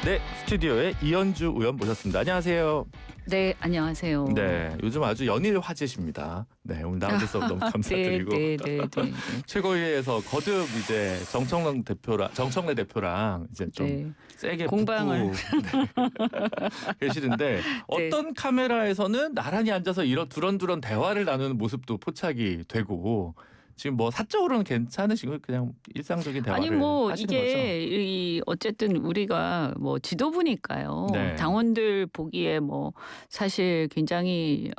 네, 스튜디오에 이현주 의원 모셨습니다. 안녕하세요. 네, 안녕하세요. 네, 요즘 아주 연일 화제십니다. 네, 오늘 나와주셔서 너무 감사드리고 네. 최고위에서 거듭 이제 정청래 대표랑 이제 좀 네. 세게 공방을. 붙고 계시는데 어떤 카메라에서는 나란히 앉아서 이런 두런두런 대화를 나누는 모습도 포착이 되고. 지금 뭐 사적으로는 괜찮으시고 그냥 일상적인 대화를 아니 뭐 하시는 이게 어쨌든 우리가 뭐 지도부니까요. 네. 당원들 보기에 뭐 사실 굉장히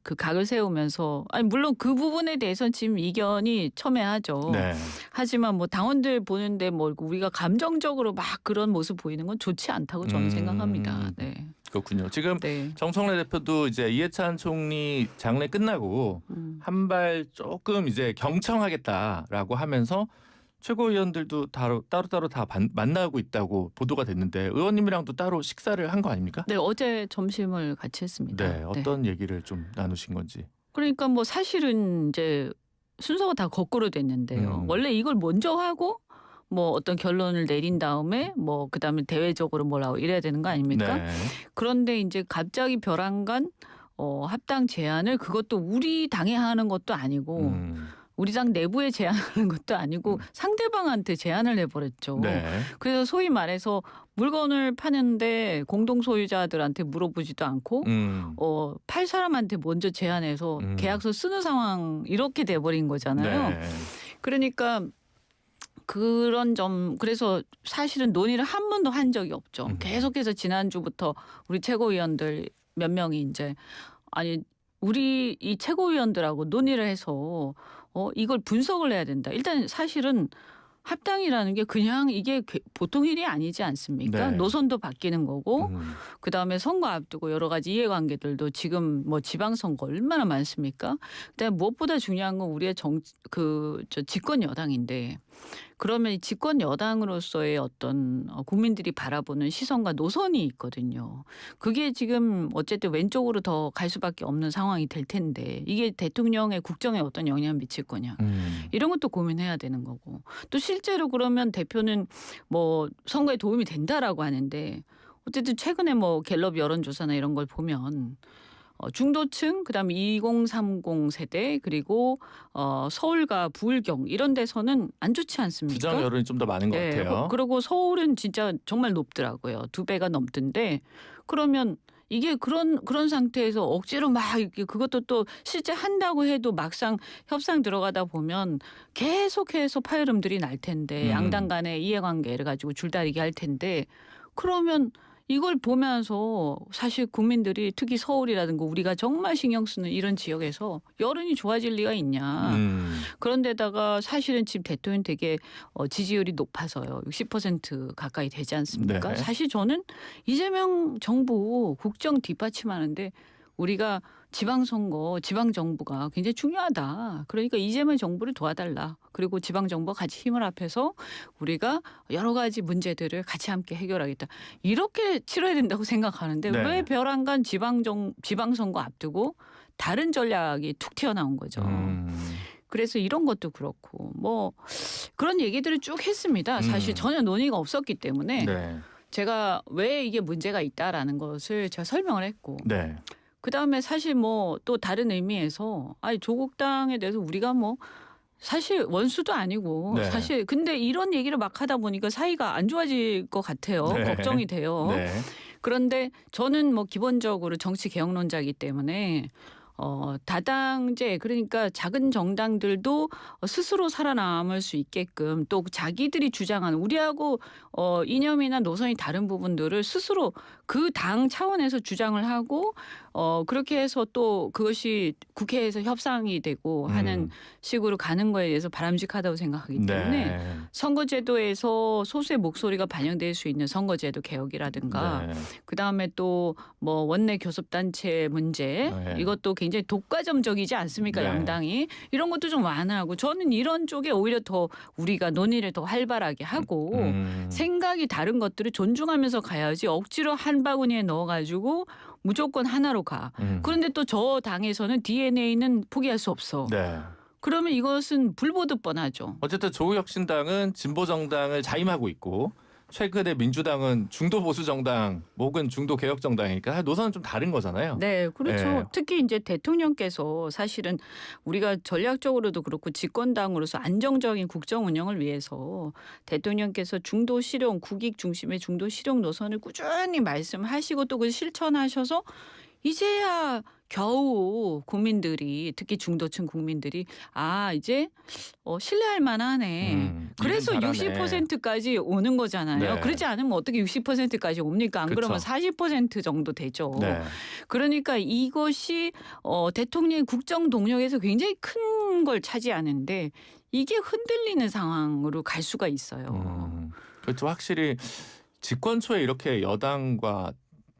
그 각을 세우면서 아니 물론 그 부분에 대해서는 지금 이견이 첨예하죠. 네. 하지만 뭐 당원들 보는데 뭐 우리가 감정적으로 막 그런 모습 보이는 건 좋지 않다고 저는 생각합니다. 네. 그렇군요. 지금 네. 정청래 대표도 이제 이해찬 총리 장례 끝나고 한 발 조금 이제 경청하겠다라고 하면서 최고위원들도 따로따로 다 만나고 있다고 보도가 됐는데 의원님이랑도 따로 식사를 한 거 아닙니까? 네, 어제 점심을 같이 했습니다. 네, 어떤 얘기를 좀 나누신 건지. 그러니까 뭐 사실은 이제 순서가 다 거꾸로 됐는데요. 원래 이걸 먼저 하고 뭐 어떤 결론을 내린 다음에 뭐 그다음에 대외적으로 뭐라고 이래야 되는 거 아닙니까? 네. 그런데 이제 갑자기 벼랑간 합당 제안을 그것도 우리 당에 하는 것도 아니고 우리 당 내부에 제안하는 것도 아니고 상대방한테 제안을 해버렸죠. 네. 그래서 소위 말해서 물건을 파는데 공동 소유자들한테 물어보지도 않고 팔 사람한테 먼저 제안해서 계약서 쓰는 상황 이렇게 돼버린 거잖아요. 네. 그러니까 그런 점 그래서 사실은 논의를 한 번도 한 적이 없죠. 계속해서 지난주부터 우리 최고위원들 몇 명이 이제 아니 우리 이 최고위원들하고 논의를 해서 이걸 분석을 해야 된다. 일단 사실은 합당이라는 게 그냥 이게 보통 일이 아니지 않습니까? 네. 노선도 바뀌는 거고 그다음에 선거 앞두고 여러 가지 이해관계들도 지금 뭐 지방선거 얼마나 많습니까? 그다음에 무엇보다 중요한 건 우리의 집권 여당인데 그러면 집권 여당으로서의 어떤 국민들이 바라보는 시선과 노선이 있거든요. 그게 지금 어쨌든 왼쪽으로 더 갈 수밖에 없는 상황이 될 텐데 이게 대통령의 국정에 어떤 영향을 미칠 거냐. 이런 것도 고민해야 되는 거고 또 실제로 그러면 대표는 뭐 선거에 도움이 된다라고 하는데 어쨌든 최근에 뭐 갤럽 여론조사나 이런 걸 보면 중도층 그다음에 2030 세대 그리고 서울과 부울경 이런 데서는 안 좋지 않습니까? 부정 여론이 좀 더 많은 것 같아요. 그리고 서울은 진짜 정말 높더라고요. 2배가 넘던데 그러면 이게 그런 상태에서 억지로 막 그것도 또 실제 한다고 해도 막상 협상 들어가다 보면 계속해서 파열음들이 날 텐데 양당 간의 이해관계를 가지고 줄다리기 할 텐데 그러면 이걸 보면서 사실 국민들이 특히 서울이라든가 우리가 정말 신경 쓰는 이런 지역에서 여론이 좋아질 리가 있냐. 그런데다가 사실은 지금 대통령 되게 지지율이 높아서요. 60% 가까이 되지 않습니까? 네. 사실 저는 이재명 정부 국정 뒷받침하는데 우리가 지방선거, 지방정부가 굉장히 중요하다. 그러니까 이재명 정부를 도와달라. 그리고 지방정부가 같이 힘을 합해서 우리가 여러 가지 문제들을 같이 함께 해결하겠다. 이렇게 치러야 된다고 생각하는데 네. 왜 벼랑간 지방선거 앞두고 다른 전략이 툭 튀어나온 거죠. 그래서 이런 것도 그렇고 뭐 그런 얘기들을 쭉 했습니다. 사실 전혀 논의가 없었기 때문에 네. 제가 왜 이게 문제가 있다라는 것을 제가 설명을 했고 네. 그다음에 사실 뭐 또 다른 의미에서 아니 조국당에 대해서 우리가 뭐 사실 원수도 아니고 네. 사실 근데 이런 얘기를 막 하다 보니까 사이가 안 좋아질 것 같아요. 네. 걱정이 돼요. 네. 그런데 저는 뭐 기본적으로 정치 개혁론자이기 때문에 다당제 그러니까 작은 정당들도 스스로 살아남을 수 있게끔 또 자기들이 주장하는 우리하고 이념이나 노선이 다른 부분들을 스스로 그 당 차원에서 주장을 하고 그렇게 해서 또 그것이 국회에서 협상이 되고 하는 식으로 가는 거에 대해서 바람직하다고 생각하기 때문에 네. 선거제도에서 소수의 목소리가 반영될 수 있는 선거제도 개혁이라든가 네. 그다음에 또 뭐 원내 교섭단체 문제 네. 이것도 굉장히 독과점적이지 않습니까? 네. 양당이 이런 것도 좀 완화하고 저는 이런 쪽에 오히려 더 우리가 논의를 더 활발하게 하고 생각이 다른 것들을 존중하면서 가야지 억지로 한 바구니에 넣어가지고 무조건 하나로 가. 그런데 또 저 당에서는 DNA는 포기할 수 없어. 네. 그러면 이것은 불보듯 뻔하죠. 어쨌든 조국혁신당은 진보정당을 자임하고 있고 최근에 민주당은 중도 보수 정당 혹은 중도 개혁 정당이니까 노선은 좀 다른 거잖아요. 네, 그렇죠. 네. 특히 이제 대통령께서 사실은 우리가 전략적으로도 그렇고 집권당으로서 안정적인 국정 운영을 위해서 대통령께서 중도 실용, 국익 중심의 중도 실용 노선을 꾸준히 말씀하시고 또 그 실천하셔서 이제야 겨우 국민들이 특히 중도층 국민들이 이제 신뢰할 만하네. 그래서 일은 잘하네. 60%까지 오는 거잖아요. 네. 그렇지 않으면 어떻게 60%까지 옵니까? 안 그러면 그쵸. 40% 정도 되죠. 네. 그러니까 이것이 대통령의 국정 동력에서 굉장히 큰 걸 차지하는데 이게 흔들리는 상황으로 갈 수가 있어요. 그렇죠. 확실히 집권 초에 이렇게 여당과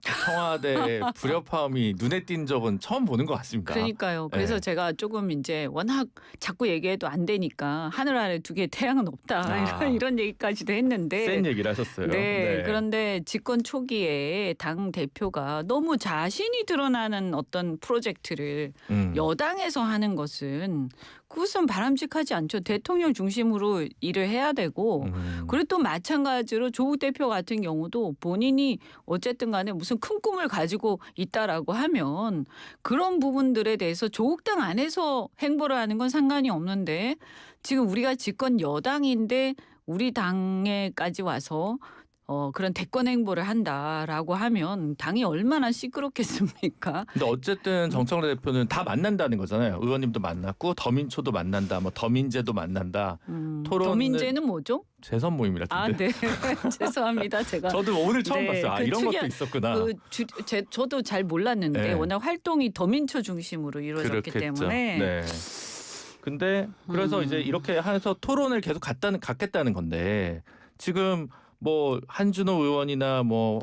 청와대 불협화음이 눈에 띈 적은 처음 보는 것 같습니다. 그러니까요. 그래서 네. 제가 조금 이제 워낙 자꾸 얘기해도 안 되니까 하늘 아래 두 개의 태양은 없다 이런 얘기까지도 했는데 센 얘기를 하셨어요. 네. 그런데 집권 초기에 당 대표가 너무 자신이 드러나는 어떤 프로젝트를 여당에서 하는 것은 그것은 바람직하지 않죠. 대통령 중심으로 일을 해야 되고 그리고 또 마찬가지로 조국 대표 같은 경우도 본인이 어쨌든 간에 무슨 큰 꿈을 가지고 있다라고 하면 그런 부분들에 대해서 조국 당 안에서 행보를 하는 건 상관이 없는데 지금 우리가 집권 여당인데 우리 당에까지 와서 그런 대권 행보를 한다라고 하면 당이 얼마나 시끄럽겠습니까? 근데 어쨌든 정청래 대표는 다 만난다는 거잖아요. 의원님도 만났고 더민초도 만난다. 뭐 더민재도 만난다. 토론은 더민재는 뭐죠? 재선 모임이라던데. 네. 죄송합니다. 제가 저도 오늘 처음 네, 봤어요. 그 이런 특이한- 것도 있었구나. 저도 잘 몰랐는데 네. 워낙 활동이 더민초 중심으로 이루어졌기 그렇겠죠. 때문에 네. 근데 그래서 이제 이렇게 해서 토론을 계속 갖겠다는 건데 지금 뭐 한준호 의원이나 뭐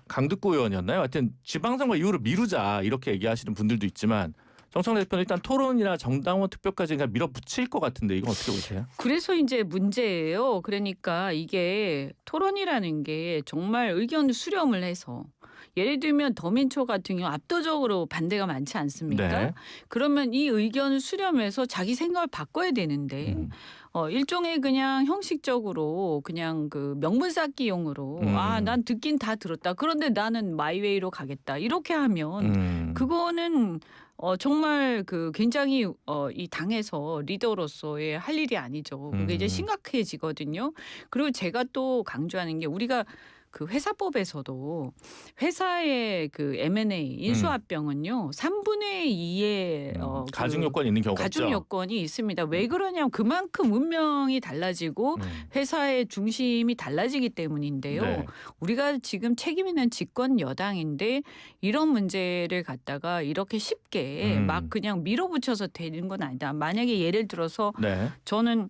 강득구 의원이었나요? 하여튼 지방선거 이후로 미루자 이렇게 얘기하시는 분들도 있지만 정청래 대표는 일단 토론이나 정당원 투표까지 그냥 밀어붙일 것 같은데 이건 어떻게 보세요? 그래서 이제 문제예요. 그러니까 이게 토론이라는 게 정말 의견 수렴을 해서 예를 들면 더민초 같은 경우 압도적으로 반대가 많지 않습니까? 네. 그러면 이 의견을 수렴해서 자기 생각을 바꿔야 되는데 일종의 그냥 형식적으로 그냥 그 명분 쌓기용으로 난 듣긴 다 들었다. 그런데 나는 마이웨이로 가겠다. 이렇게 하면 그거는 정말 그 굉장히 이 당에서 리더로서의 할 일이 아니죠. 그게 이제 심각해지거든요. 그리고 제가 또 강조하는 게 우리가 그 회사법에서도 회사의 그 M&A 인수합병은요 3분의 2의 가중 요건이 있는 경우가 가중 없죠. 요건이 있습니다. 왜 그러냐면 그만큼 운명이 달라지고 회사의 중심이 달라지기 때문인데요. 네. 우리가 지금 책임 있는 집권 여당인데 이런 문제를 갖다가 이렇게 쉽게 막 그냥 밀어붙여서 되는 건 아니다. 만약에 예를 들어서 네. 저는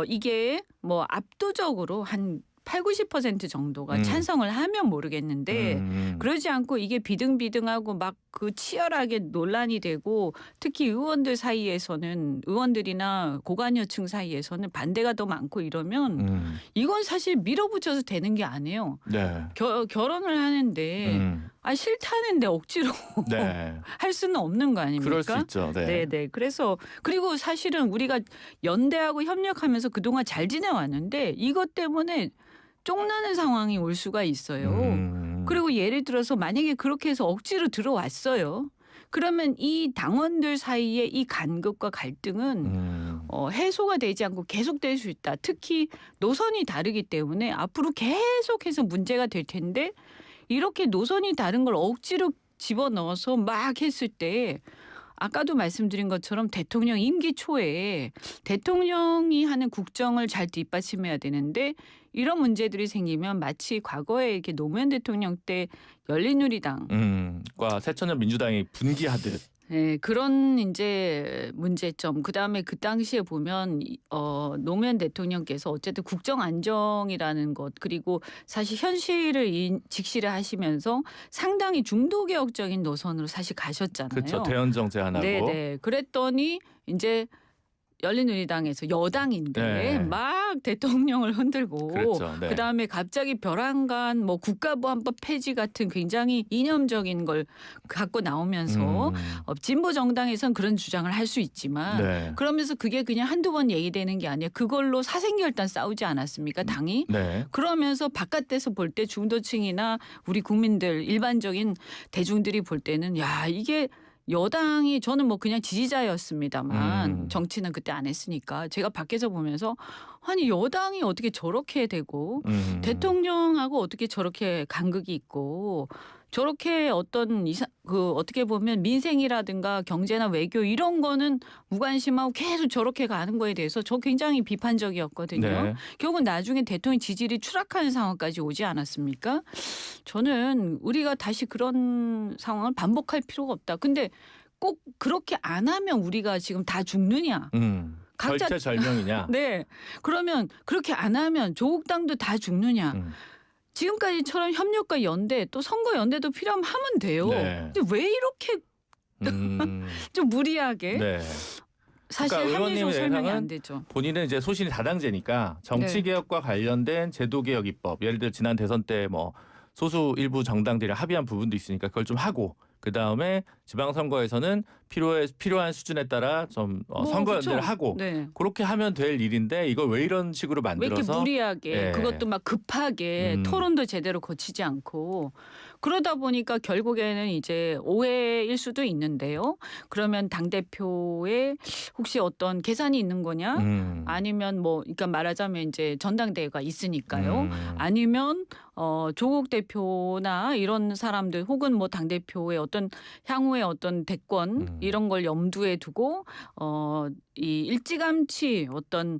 이게 뭐 압도적으로 한 80-90% 정도가 찬성을 하면 모르겠는데 그러지 않고 이게 비등비등하고 막 그 치열하게 논란이 되고 특히 의원들 사이에서는 의원들이나 고관여층 사이에서는 반대가 더 많고 이러면 이건 사실 밀어붙여서 되는 게 아니에요. 네. 결혼을 하는데 싫다는데 억지로 네. 할 수는 없는 거 아닙니까? 그럴 수 있죠. 네. 네. 그래서 그리고 사실은 우리가 연대하고 협력하면서 그동안 잘 지내왔는데 이것 때문에 쫑나는 상황이 올 수가 있어요. 그리고 예를 들어서 만약에 그렇게 해서 억지로 들어왔어요. 그러면 이 당원들 사이의 이 간극과 갈등은 해소가 되지 않고 계속될 수 있다. 특히 노선이 다르기 때문에 앞으로 계속해서 문제가 될 텐데 이렇게 노선이 다른 걸 억지로 집어넣어서 막 했을 때 아까도 말씀드린 것처럼 대통령 임기 초에 대통령이 하는 국정을 잘 뒷받침해야 되는데 이런 문제들이 생기면 마치 과거에 이렇게 노무현 대통령 때 열린우리당과 새천년 민주당이 분기하듯 네, 그런 이제 문제점. 그다음에 그 당시에 보면 노무현 대통령께서 어쨌든 국정 안정이라는 것 그리고 사실 현실을 직시를 하시면서 상당히 중도 개혁적인 노선으로 사실 가셨잖아요. 그렇죠. 대연정 제안하고. 네. 그랬더니 이제 열린우리당에서 여당인데 네. 막 대통령을 흔들고 그랬죠. 네. 그다음에 갑자기 벼랑간 뭐 국가보안법 폐지 같은 굉장히 이념적인 걸 갖고 나오면서 진보 정당에선 그런 주장을 할 수 있지만 네. 그러면서 그게 그냥 한두 번 얘기되는 게 아니에요. 그걸로 사생결단 싸우지 않았습니까? 당이. 네. 그러면서 바깥에서 볼 때 중도층이나 우리 국민들 일반적인 대중들이 볼 때는 야 이게 여당이 저는 뭐 그냥 지지자였습니다만 정치는 그때 안 했으니까 제가 밖에서 보면서 아니 여당이 어떻게 저렇게 되고 대통령하고 어떻게 저렇게 간극이 있고 저렇게 어떤 그 어떻게 보면 민생이라든가 경제나 외교 이런 거는 무관심하고 계속 저렇게 가는 거에 대해서 저 굉장히 비판적이었거든요. 네. 결국은 나중에 대통령 지지율이 추락하는 상황까지 오지 않았습니까? 저는 우리가 다시 그런 상황을 반복할 필요가 없다. 근데 꼭 그렇게 안 하면 우리가 지금 다 죽느냐? 각자 절체절명이냐? 네. 그러면 그렇게 안 하면 조국 당도 다 죽느냐? 지금까지처럼 협력과 연대 또 선거 연대도 필요하면 하면 돼요. 네. 근데 왜 이렇게 좀 무리하게 네. 사실 그러니까 합리적으로 의원님의 설명이 예상은 안 되죠. 본인은 이제 소신이 다당제니까 정치개혁과 관련된 제도개혁 입법, 예를 들어 지난 대선 때 뭐 소수 일부 정당들이 합의한 부분도 있으니까 그걸 좀 하고 그 다음에 지방선거에서는 필요한 수준에 따라 좀 선거 연대를 하고 네. 그렇게 하면 될 일인데 이걸 왜 이런 식으로 왜 이렇게 만들어서 무리하게 네. 그것도 막 급하게 토론도 제대로 거치지 않고 그러다 보니까 결국에는 이제 오해일 수도 있는데요. 그러면 당대표에 혹시 어떤 계산이 있는 거냐? 아니면 뭐 그러니까 말하자면 이제 전당대회가 있으니까요. 아니면 조국 대표나 이런 사람들 혹은 뭐 당대표의 어떤 향후의 어떤 대권 이런 걸 염두에 두고 이 일찌감치 어떤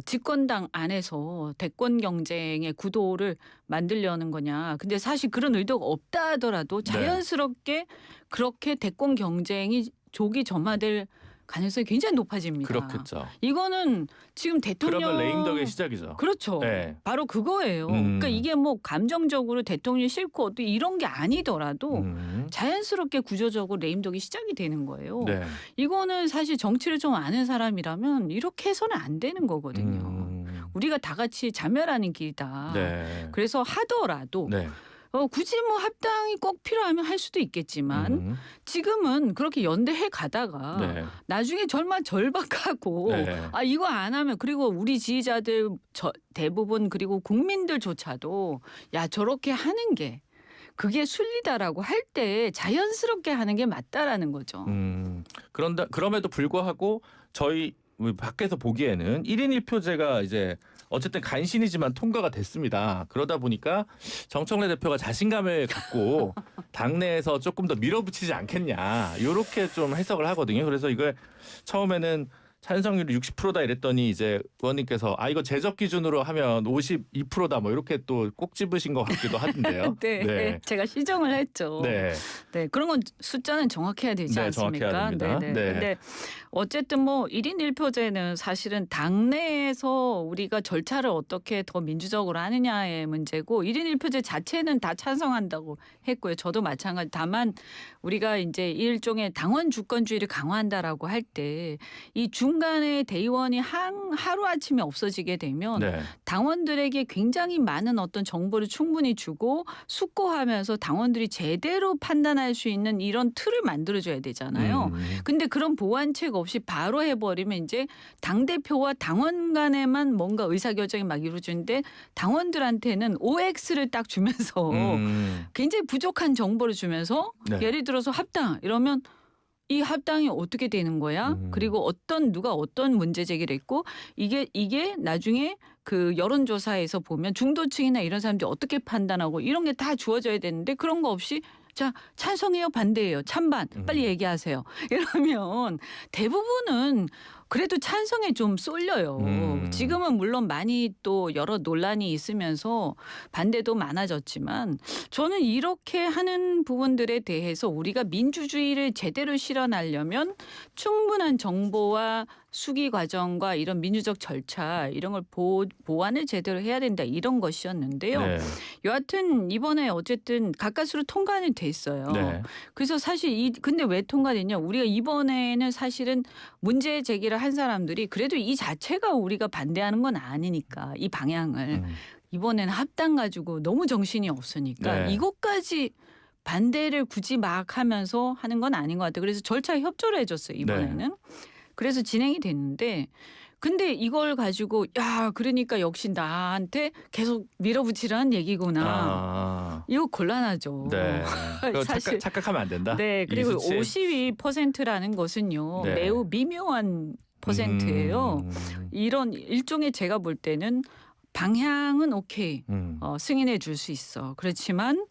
집권당 안에서 대권 경쟁의 구도를 만들려는 거냐. 근데 사실 그런 의도가 없다 하더라도 자연스럽게 그렇게 대권 경쟁이 조기 점화될 가능성이 굉장히 높아집니다. 그렇겠죠. 이거는 지금 대통령 그러면 레임덕의 시작이죠. 그렇죠. 네. 바로 그거예요. 그러니까 이게 뭐 감정적으로 대통령이 싫고 어떤 이런 게 아니더라도 자연스럽게 구조적으로 레임덕이 시작이 되는 거예요. 네. 이거는 사실 정치를 좀 아는 사람이라면 이렇게 해서는 안 되는 거거든요. 우리가 다 같이 자멸하는 길이다. 네. 그래서 하더라도 네. 굳이 뭐 합당이 꼭 필요하면 할 수도 있겠지만 지금은 그렇게 연대해 가다가 네. 나중에 절박하고 네. 아 이거 안 하면 그리고 우리 지지자들 대부분 그리고 국민들조차도 야 저렇게 하는 게 그게 순리다라고 할 때 자연스럽게 하는 게 맞다라는 거죠. 그럼에도 불구하고 저희 밖에서 보기에는 1인 1표제가 이제 어쨌든 간신이지만 통과가 됐습니다. 그러다 보니까 정청래 대표가 자신감을 갖고 당내에서 조금 더 밀어붙이지 않겠냐 이렇게 좀 해석을 하거든요. 그래서 이걸 처음에는 찬성률이 60%다 이랬더니 이제 의원님께서 이거 제적 기준으로 하면 52%다 뭐 이렇게 또 꼭 집으신 것 같기도 하던데요. 네, 네. 제가 시정을 했죠. 네. 네, 그런 건 숫자는 정확해야 되지 네, 않습니까? 정확해야 됩니다. 네. 네. 근데 어쨌든 뭐 1인 1표제는 사실은 당내에서 우리가 절차를 어떻게 더 민주적으로 하느냐의 문제고 1인 1표제 자체는 다 찬성한다고 했고요. 저도 마찬가지. 다만 우리가 이제 일종의 당원 주권주의를 강화한다라고 할 때 이 중간에 대의원이 하루아침에 없어지게 되면 네. 당원들에게 굉장히 많은 어떤 정보를 충분히 주고 숙고하면서 당원들이 제대로 판단할 수 있는 이런 틀을 만들어줘야 되잖아요. 근데 그런 보완책 없이 바로 해버리면 이제 당대표와 당원 간에만 뭔가 의사결정이 막 이루어지는데 당원들한테는 OX를 딱 주면서 굉장히 부족한 정보를 주면서 네. 예를 들어서 합당 이러면 이 합당이 어떻게 되는 거야? 그리고 누가 어떤 문제 제기를 했고 이게 나중에 그 여론조사에서 보면 중도층이나 이런 사람들이 어떻게 판단하고 이런 게 다 주어져야 되는데 그런 거 없이 자 찬성해요 반대해요 찬반 빨리 얘기하세요. 이러면 대부분은 그래도 찬성에 좀 쏠려요. 지금은 물론 많이 또 여러 논란이 있으면서 반대도 많아졌지만 저는 이렇게 하는 부분들에 대해서 우리가 민주주의를 제대로 실현하려면 충분한 정보와 수기 과정과 이런 민주적 절차 이런 걸 보완을 제대로 해야 된다 이런 것이었는데요. 네. 여하튼 이번에 어쨌든 가까스로 통과는 됐어요. 네. 그래서 사실 근데 왜 통과됐냐? 우리가 이번에는 사실은 문제 제기를 한 사람들이 그래도 이 자체가 우리가 반대하는 건 아니니까 이 방향을 이번에는 합당 가지고 너무 정신이 없으니까 네. 이것까지 반대를 굳이 막 하면서 하는 건 아닌 것 같아요. 그래서 절차에 협조를 해줬어요 이번에는. 네. 그래서 진행이 됐는데 근데 이걸 가지고 야 그러니까 역시 나한테 계속 밀어붙이라는 얘기구나. 아. 이거 곤란하죠. 네. 그거 사실 착각하면 안 된다. 네 그리고 이 수치. 52%라는 것은요 네. 매우 미묘한 퍼센트예요. 이런 일종의 제가 볼 때는 방향은 오케이 승인해 줄 수 있어. 그렇지만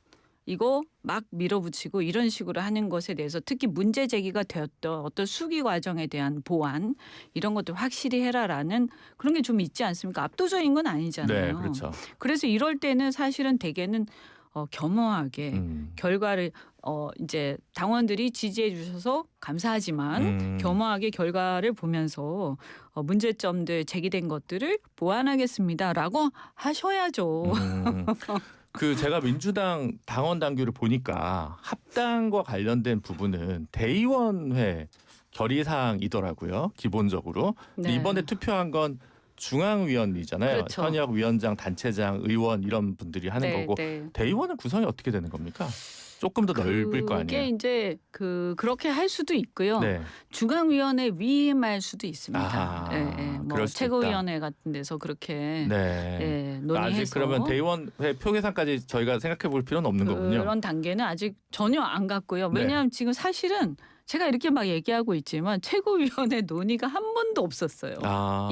이거 막 밀어붙이고 이런 식으로 하는 것에 대해서 특히 문제 제기가 되었던 어떤 수기 과정에 대한 보완 이런 것도 확실히 해라라는 그런 게 좀 있지 않습니까? 압도적인 건 아니잖아요. 네, 그렇죠. 그래서 이럴 때는 사실은 대개는 겸허하게 결과를 이제 당원들이 지지해 주셔서 감사하지만 겸허하게 결과를 보면서 문제점들 제기된 것들을 보완하겠습니다라고 하셔야죠. 그 제가 민주당 당원 당규를 보니까 합당과 관련된 부분은 대의원회 결의사항이더라고요. 기본적으로. 근데 네. 이번에 투표한 건 중앙위원이잖아요. 그렇죠. 현역 위원장, 단체장, 의원 이런 분들이 하는 거고 네. 대의원은 구성이 어떻게 되는 겁니까? 조금 더 넓을 거 그게 아니에요. 이제 그렇게 할 수도 있고요. 네. 중앙위원회 위임할 수도 있습니다. 아하, 뭐 그럴 수도 최고위원회 같은 데서 그렇게 네. 논의해서 아직 그러면 대의원회 표 계산까지 저희가 생각해 볼 필요는 없는 거군요. 그런 단계는 아직 전혀 안 갔고요. 네. 왜냐하면 지금 사실은 제가 이렇게 막 얘기하고 있지만 최고위원회 논의가 한 번도 없었어요.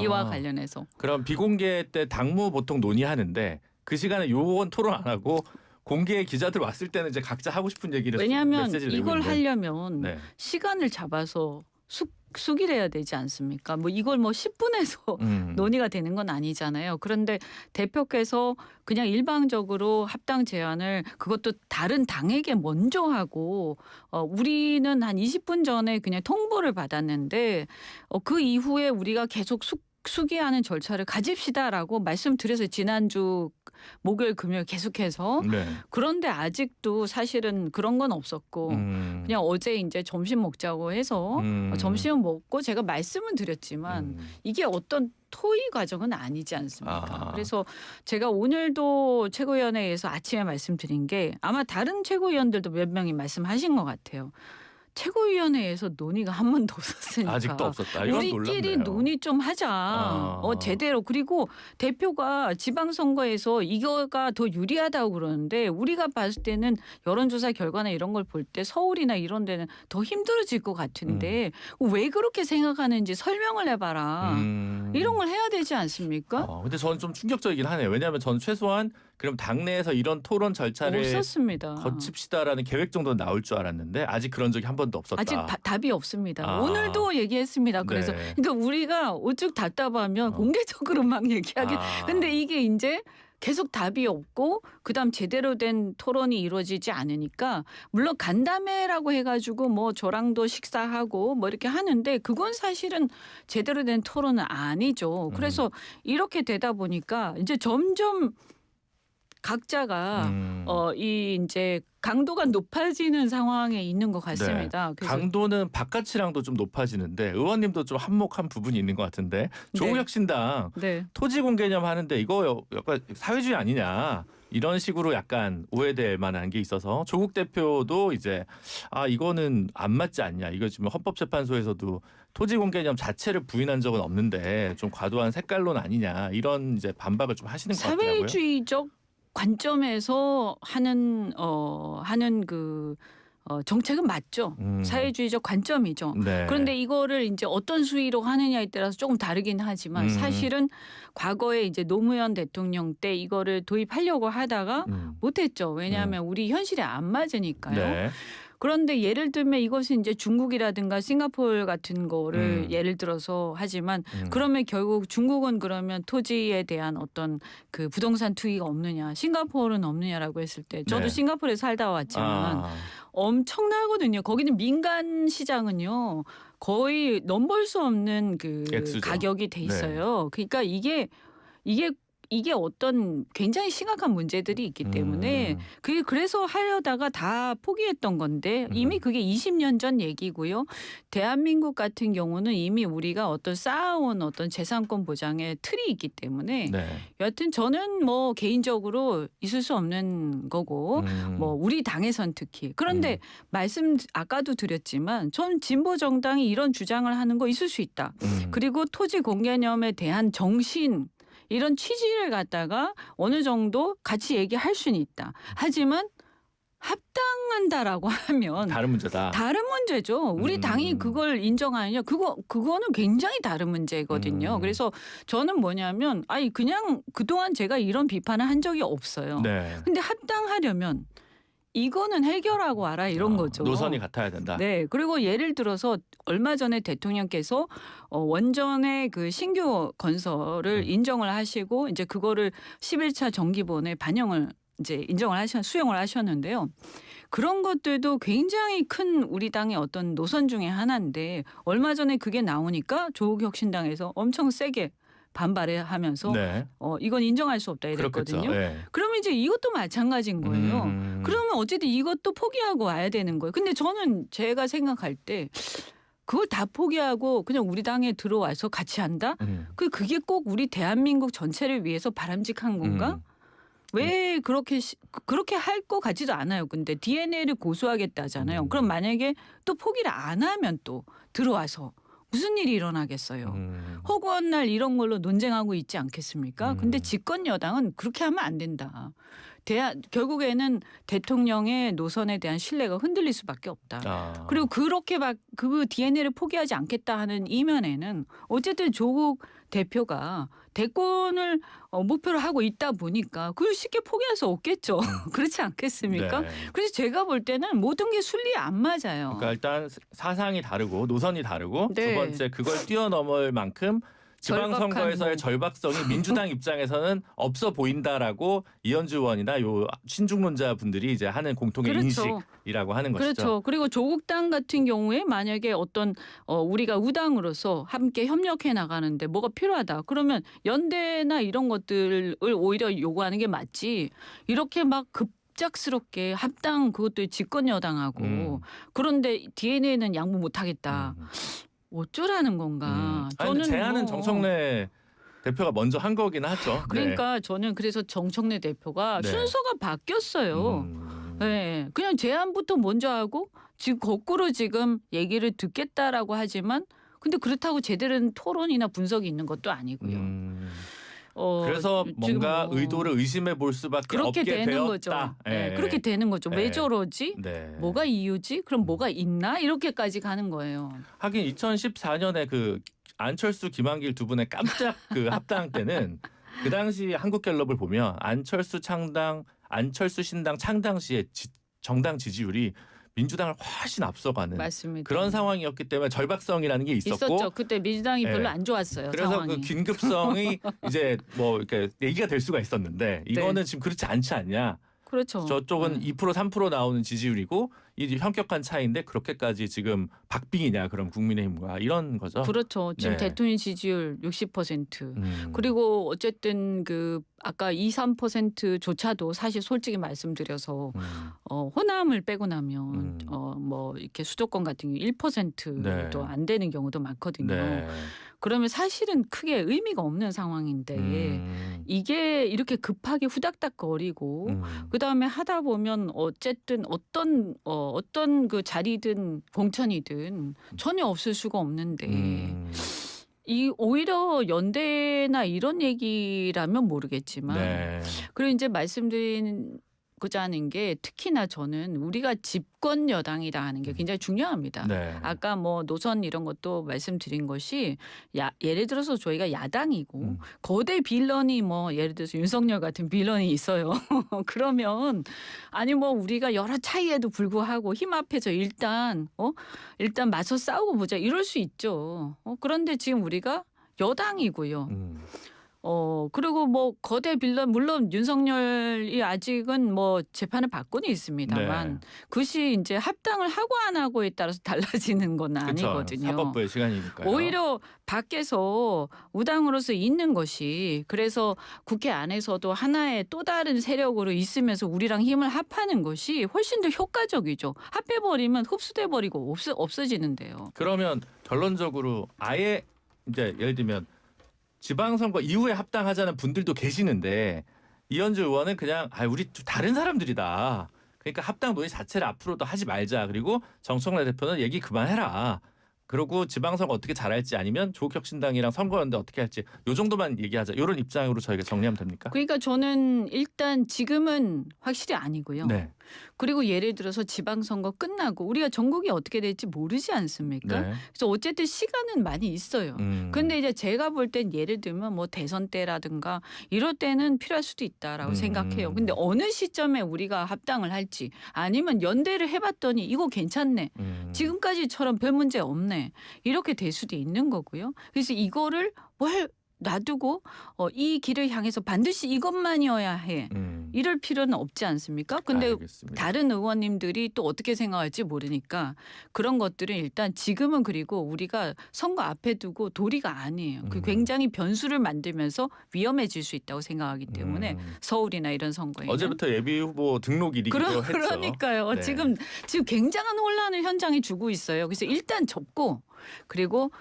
이와 관련해서. 그럼 비공개 때 당무 보통 논의하는데 그 시간에 요원 토론 안 하고 공개 기자들 왔을 때는 이제 각자 하고 싶은 얘기를 왜냐하면 메시지를 내고 이걸 있는데. 하려면 네. 시간을 잡아서 숙일 해야 되지 않습니까? 뭐 이걸 뭐 10분에서 논의가 되는 건 아니잖아요. 그런데 대표께서 그냥 일방적으로 합당 제안을 그것도 다른 당에게 먼저 하고 우리는 한 20분 전에 그냥 통보를 받았는데 그 이후에 우리가 계속 수기하는 절차를 가집시다라고 말씀드려서 지난주 목요일 금요일 계속해서 네. 그런데 아직도 사실은 그런 건 없었고 그냥 어제 이제 점심 먹자고 해서 점심은 먹고 제가 말씀은 드렸지만 이게 어떤 토의 과정은 아니지 않습니까? 그래서 제가 오늘도 최고위원회에서 아침에 말씀드린 게 아마 다른 최고위원들도 몇 명이 말씀하신 것 같아요. 최고위원회에서 논의가 한 번도 없었으니까 아직도 없었다. 이건 우리끼리 놀랍네요. 논의 좀 하자. 제대로. 그리고 대표가 지방선거에서 이거가 더 유리하다고 그러는데 우리가 봤을 때는 여론조사 결과나 이런 걸 볼 때 서울이나 이런 데는 더 힘들어질 것 같은데 왜 그렇게 생각하는지 설명을 해봐라. 이런 걸 해야 되지 않습니까? 근데 저는 좀 충격적이긴 하네요. 왜냐하면 저는 최소한 그럼 당내에서 이런 토론 절차를 없었습니다. 거칩시다라는 계획 정도는 나올 줄 알았는데 아직 그런 적이 한 번도 없었다. 아직 답이 없습니다. 오늘도 얘기했습니다. 그래서 네. 그러니까 우리가 오죽 답답하면 공개적으로 막 얘기하게. 근데 이게 이제 계속 답이 없고 그다음 제대로 된 토론이 이루어지지 않으니까 물론 간담회라고 해가지고 뭐 저랑도 식사하고 뭐 이렇게 하는데 그건 사실은 제대로 된 토론은 아니죠. 그래서 이렇게 되다 보니까 이제 점점 각자가 이 이제 강도가 높아지는 상황에 있는 것 같습니다. 네. 그래서 강도는 바깥이랑도 좀 높아지는데 의원님도 좀 한몫한 부분이 있는 것 같은데 조국혁신당 토지 공개념 하는데 이거 약간 사회주의 아니냐 이런 식으로 약간 오해될 만한 게 있어서 조국 대표도 이제 이거는 안 맞지 않냐 이거 지금 헌법재판소에서도 토지 공개념 자체를 부인한 적은 없는데 좀 과도한 색깔론 아니냐 이런 이제 반박을 좀 하시는 것 같더라고요. 사회주의적 관점에서 하는 정책은 맞죠. 사회주의적 관점이죠. 네. 그런데 이거를 이제 어떤 수위로 하느냐에 따라서 조금 다르긴 하지만 사실은 과거에 이제 노무현 대통령 때 이거를 도입하려고 하다가 못했죠. 왜냐하면 우리 현실에 안 맞으니까요. 네. 그런데 예를 들면 이것은 이제 중국이라든가 싱가포르 같은 거를 예를 들어서 하지만 그러면 결국 중국은 그러면 토지에 대한 어떤 그 부동산 투기가 없느냐 싱가포르는 없느냐라고 했을 때 저도 싱가포르에 살다 왔지만 엄청나거든요. 거기는 민간 시장은요. 거의 넘볼 수 없는 그 액수죠. 가격이 돼 네. 있어요. 그러니까 이게 어떤 굉장히 심각한 문제들이 있기 때문에 그래서 하려다가 다 포기했던 건데 이미 그게 20년 전 얘기고요. 대한민국 같은 경우는 이미 우리가 어떤 쌓아온 어떤 재산권 보장의 틀이 있기 때문에 네. 여하튼 저는 뭐 개인적으로 있을 수 없는 거고 뭐 우리 당에선 특히 그런데 말씀 아까도 드렸지만 전 진보 정당이 이런 주장을 하는 거 있을 수 있다. 그리고 토지 공개념에 대한 정신 이런 취지를 갖다가 어느 정도 같이 얘기할 수는 있다. 하지만 합당한다라고 하면 다른 문제다. 다른 문제죠. 우리 당이 그걸 인정하느냐? 그거는 굉장히 다른 문제거든요. 그래서 저는 뭐냐면 그냥 그동안 제가 이런 비판을 한 적이 없어요. 네. 근데 합당하려면 이거는 해결하고 와라 이런 거죠. 노선이 같아야 된다. 네. 그리고 예를 들어서 얼마 전에 대통령께서 원전의 그 신규 건설을 인정을 하시고 이제 그거를 11차 정기본에 반영을 이제 수용을 하셨는데요. 그런 것들도 굉장히 큰 우리 당의 어떤 노선 중에 하나인데 얼마 전에 그게 나오니까 조국혁신당에서 엄청 세게 반발을 하면서 네. 이건 인정할 수 없다 이랬거든요. 그렇겠죠. 네. 그러면 이제 이것도 마찬가지인 거예요. 그러면 어쨌든 이것도 포기하고 와야 되는 거예요. 근데 저는 제가 생각할 때 그걸 다 포기하고 그냥 우리 당에 들어와서 같이 한다? 그게 꼭 우리 대한민국 전체를 위해서 바람직한 건가? 왜 그렇게 할 것 같지도 않아요. 근데 DNA를 고수하겠다잖아요. 그럼 만약에 또 포기를 안 하면 또 들어와서 무슨 일이 일어나겠어요. 허구한 날 이런 걸로 논쟁하고 있지 않겠습니까? 근데 집권 여당은 그렇게 하면 안 된다. 결국에는 대통령의 노선에 대한 신뢰가 흔들릴 수밖에 없다. 그리고 그렇게 그 DNA를 포기하지 않겠다 하는 이면에는 어쨌든 조국 대표가 대권을 목표로 하고 있다 보니까 그걸 쉽게 포기할 수 없겠죠. 그렇지 않겠습니까? 네. 그래서 제가 볼 때는 모든 게 순리에 안 맞아요. 그러니까 일단 사상이 다르고 노선이 다르고 네. 두 번째 그걸 뛰어넘을 만큼 지방선거에서의 절박한 절박성이 민주당 입장에서는 없어 보인다라고 이현주 의원이나 요 신중론자 분들이 이제 하는 공통의 그렇죠. 인식이라고 하는 것이죠. 그렇죠. 그리고 조국당 같은 경우에 만약에 어떤 우리가 우당으로서 함께 협력해 나가는데 뭐가 필요하다. 그러면 연대나 이런 것들을 오히려 요구하는 게 맞지. 이렇게 막 급작스럽게 합당 그것도 집권 여당하고 그런데 DNA는 양보 못하겠다. 어쩌라는 건가. 저는 제안은 뭐 정청래 대표가 먼저 한 거긴 하죠. 그러니까 저는 그래서 정청래 대표가 네. 순서가 바뀌었어요. 네, 그냥 제안부터 먼저 하고 지금 거꾸로 지금 얘기를 듣겠다라고 하지만 근데 그렇다고 제대로 된 토론이나 분석이 있는 것도 아니고요. 그래서 지금 뭔가 뭐 의도를 의심해 볼 수밖에 그렇게 없게 되는 되었다. 거죠. 네, 예. 그렇게 되는 거죠. 왜 예. 저러지? 네. 뭐가 이유지? 그럼 뭐가 있나? 이렇게까지 가는 거예요. 하긴 2014년에 그 안철수 김한길 두 분의 깜짝 그 합당 때는 그 당시 한국갤럽을 보면 안철수 신당 창당 시에 정당 지지율이 민주당을 훨씬 앞서가는 맞습니다. 그런 상황이었기 때문에 절박성이라는 게 있었고 있었죠. 그때 민주당이 네. 별로 안 좋았어요. 그래서 상황이. 그 긴급성이 이제 뭐 이렇게 얘기가 될 수가 있었는데 이거는 지금 그렇지 않지 않냐. 그렇죠. 저쪽은 2% 3% 나오는 지지율이고 이 현격한 차이인데 그렇게까지 지금 박빙이냐 그럼 국민의힘과 이런 거죠. 그렇죠. 지금 네. 대통령 지지율 60%. 그리고 어쨌든 그 아까 3%조차도 사실 솔직히 말씀드려서 호남을 빼고 나면 뭐 이렇게 수도권 같은 경우 1%도 안 되는 경우도 많거든요. 네. 그러면 사실은 크게 의미가 없는 상황인데 이게 이렇게 급하게 후닥닥거리고 그다음에 하다 보면 어쨌든 어떤 그 자리든 공천이든 전혀 없을 수가 없는데 이 오히려 연대나 이런 얘기라면 모르겠지만 네. 그리고 이제 말씀드리고자 하는 게 특히나 저는 우리가 집권 여당이다 하는 게 굉장히 중요합니다. 네. 아까 뭐 노선 이런 것도 말씀드린 것이 예를 들어서 저희가 야당이고 거대 빌런이 뭐 예를 들어서 윤석열 같은 빌런이 있어요. 그러면 아니 뭐 우리가 여러 차이에도 불구하고 힘 앞에서 일단 맞서 싸우고 보자 이럴 수 있죠. 그런데 지금 우리가 여당이고요. 그리고 뭐 거대 빌런 물론 윤석열이 아직은 뭐 재판을 받고는 있습니다만 네. 그것이 이제 합당을 하고 안 하고에 따라서 달라지는 건 그렇죠. 아니거든요. 사법부의 시간이니까요. 오히려 밖에서 우당으로서 있는 것이 그래서 국회 안에서도 하나의 또 다른 세력으로 있으면서 우리랑 힘을 합하는 것이 훨씬 더 효과적이죠. 합해버리면 흡수돼버리고 없어지는데요. 그러면 결론적으로 아예 이제 예를 들면 지방선거 이후에 합당하자는 분들도 계시는데 이현주 의원은 그냥 우리 좀 다른 사람들이다. 그러니까 합당 논의 자체를 앞으로도 하지 말자. 그리고 정청래 대표는 얘기 그만해라. 그리고 지방선거 어떻게 잘할지 아니면 조국혁신당이랑 선거연대 어떻게 할지 요 정도만 얘기하자. 이런 입장으로 저희가 정리하면 됩니까? 그러니까 저는 일단 지금은 확실히 아니고요. 네. 그리고 예를 들어서 지방선거 끝나고 우리가 전국이 어떻게 될지 모르지 않습니까? 네. 그래서 어쨌든 시간은 많이 있어요. 근데 이제 제가 볼 땐 예를 들면 뭐 대선 때라든가 이럴 때는 필요할 수도 있다라고 생각해요. 근데 어느 시점에 우리가 합당을 할지 아니면 연대를 해봤더니 이거 괜찮네. 지금까지처럼 별 문제 없네. 이렇게 될 수도 있는 거고요. 그래서 이거를 놔두고 이 길을 향해서 반드시 이것만이어야 해. 이럴 필요는 없지 않습니까? 근데 알겠습니다. 다른 의원님들이 또 어떻게 생각할지 모르니까 그런 것들은 일단 지금은 그리고 우리가 선거 앞에 두고 도리가 아니에요. 그 굉장히 변수를 만들면서 위험해질 수 있다고 생각하기 때문에 서울이나 이런 선거에는 어제부터 예비 후보 등록일이기도 했죠. 그러니까요. 네. 지금 굉장한 혼란을 현장에 주고 있어요. 그래서 일단 접고 그리고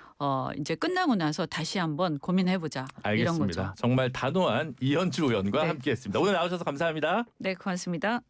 이제 끝나고 나서 다시 한번 고민해보자. 이런 거죠. 알겠습니다. 정말 단호한 이현주 의원과 네. 함께했습니다. 오늘 나오셔서 감사합니다. 네, 고맙습니다.